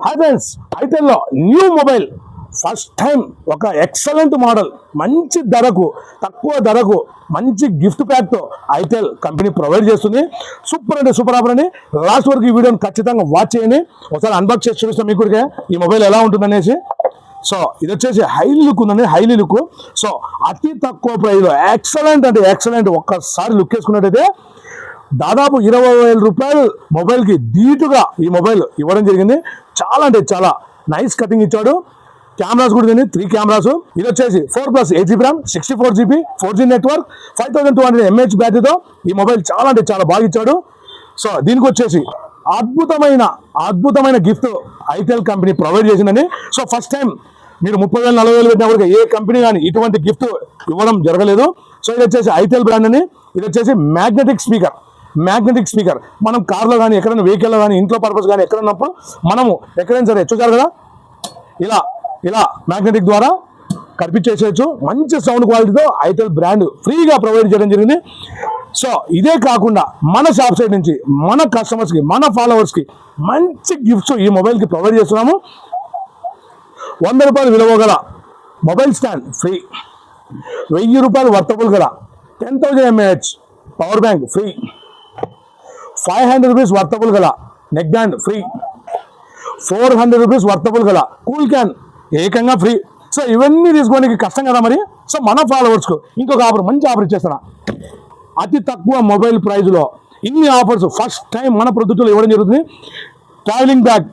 Hi friends, ఐటెల్లో new mobile first time ఒక excellent model మంచి ధరకు తక్కువ ధరకు మంచి గిఫ్ట్ ప్యాక్తో ఐటెల్ కంపెనీ ప్రొవైడ్ చేస్తుంది. సూపర్ అంటే సూపర్ ఆఫర్ అండి. లాస్ట్ వరకు ఈ వీడియోని ఖచ్చితంగా వాచ్ చేయండి. ఒకసారి అన్బాక్స్ చేసి చూపిస్తాం మీకు ఈ మొబైల్ ఎలా ఉంటుందనేసి. సో ఇది వచ్చేసి హైలీ లుక్ ఉందండి, హైలీ లుక్. సో అతి తక్కువ ప్రైస్లో ఎక్సలెంట్ అంటే ఎక్సలెంట్. ఒక్కసారి లుక్ వేసుకున్నట్టయితే దాదాపు 20,000 రూపాయలు మొబైల్కి ధీటుగా ఈ మొబైల్ ఇవ్వడం జరిగింది. చాలా అంటే చాలా నైస్ కటింగ్ ఇచ్చాడు. కెమెరాస్ కూడా ఉంది, 3 కెమెరాస్. ఇది వచ్చేసి 4+8GB RAM, 64GB 4G network, 5200 mAh బ్యాటరీతో ఈ మొబైల్ చాలా అంటే చాలా బాగా ఇచ్చాడు. సో దీనికి వచ్చేసి అద్భుతమైన గిఫ్ట్ ఐటెల్ కంపెనీ ప్రొవైడ్ చేసిందని. సో ఫస్ట్ టైం మీరు 30,000 40,000 పెట్టినా కూడా ఏ కంపెనీ కానీ ఇటువంటి గిఫ్ట్ ఇవ్వడం జరగలేదు. సో ఇది వచ్చేసి ఐటెల్ బ్రాండ్ అని. ఇది వచ్చేసి మ్యాగ్నెటిక్ స్పీకర్. మనం కార్లో కానీ ఎక్కడైనా వెహికల్లో కానీ ఇంట్లో పర్పస్ కానీ ఎక్కడన్నప్పుడు మనము ఎక్కడైనా సరే చూసారు కదా, ఇలా మ్యాగ్నెటిక్ ద్వారా కనిపించేసేయచ్చు. మంచి సౌండ్ క్వాలిటీతో ఐటెల్ బ్రాండ్ ఫ్రీగా ప్రొవైడ్ చేయడం జరిగింది. సో ఇదే కాకుండా మన షాప్ సైడ్ నుంచి మన కస్టమర్స్కి, మన ఫాలోవర్స్కి మంచి గిఫ్ట్స్ ఈ మొబైల్కి ప్రొవైడ్ చేస్తున్నాము. 100 రూపాయలు విలువ గల మొబైల్ స్టాండ్ ఫ్రీ, 1000 రూపాయలు వర్తబుల్ గల 10,000 mAh power bank free, 500 rupees వర్తబుల్ గల నెక్ బ్యాండ్ ఫ్రీ, 400 రూపీస్ వర్తబుల్ గల కూల్ క్యాన్ ఏకంగా ఫ్రీ. సో ఇవన్నీ తీసుకోవడానికి కష్టం కదా మరి. సో మన ఫాలోవర్స్కు ఇంకొక ఆఫర్, మంచి ఆఫర్ ఇచ్చేస్తున్నా. అతి తక్కువ మొబైల్ ప్రైజ్లో ఇన్ని ఆఫర్స్ ఫస్ట్ టైం మన ప్రొద్దుటూలో ఇవ్వడం జరుగుతుంది. ట్రావెలింగ్ బ్యాగ్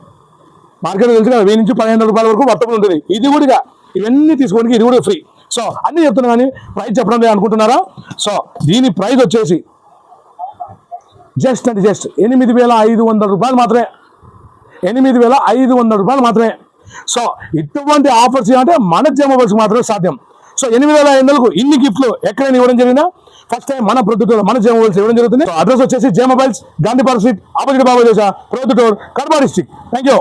మార్కెట్లో తెలుసు కదా, 1000 నుంచి 1500 రూపాయల వరకు వర్తబుల్ ఉంటుంది. ఇది కూడా ఇవన్నీ తీసుకోవడానికి ఇది కూడా ఫ్రీ. సో అన్నీ చెప్తున్నా కానీ ప్రైస్ చెప్పడం లేదు అనుకుంటున్నారా? సో దీని ప్రైస్ వచ్చేసి జస్ట్ 8,500 రూపాయలు మాత్రమే. 8,500 రూపాయలు మాత్రమే. సో ఇటువంటి ఆఫర్స్ అంటే మన జే మొబైల్స్ మాత్రమే సాధ్యం. సో 8,500కు ఇన్ని గిఫ్ట్లు ఎక్కడైనా ఇవ్వడం జరిగిందా? ఫస్ట్ టైం మన ప్రొద్దుటూరు మన జే మొబైల్స్ ఇవ్వడం జరుగుతుంది. అడ్రస్ వచ్చేసి J mobiles, Gandhi park street, opposite Baba దేశ, Proddatur, Kadapa district. Thank you.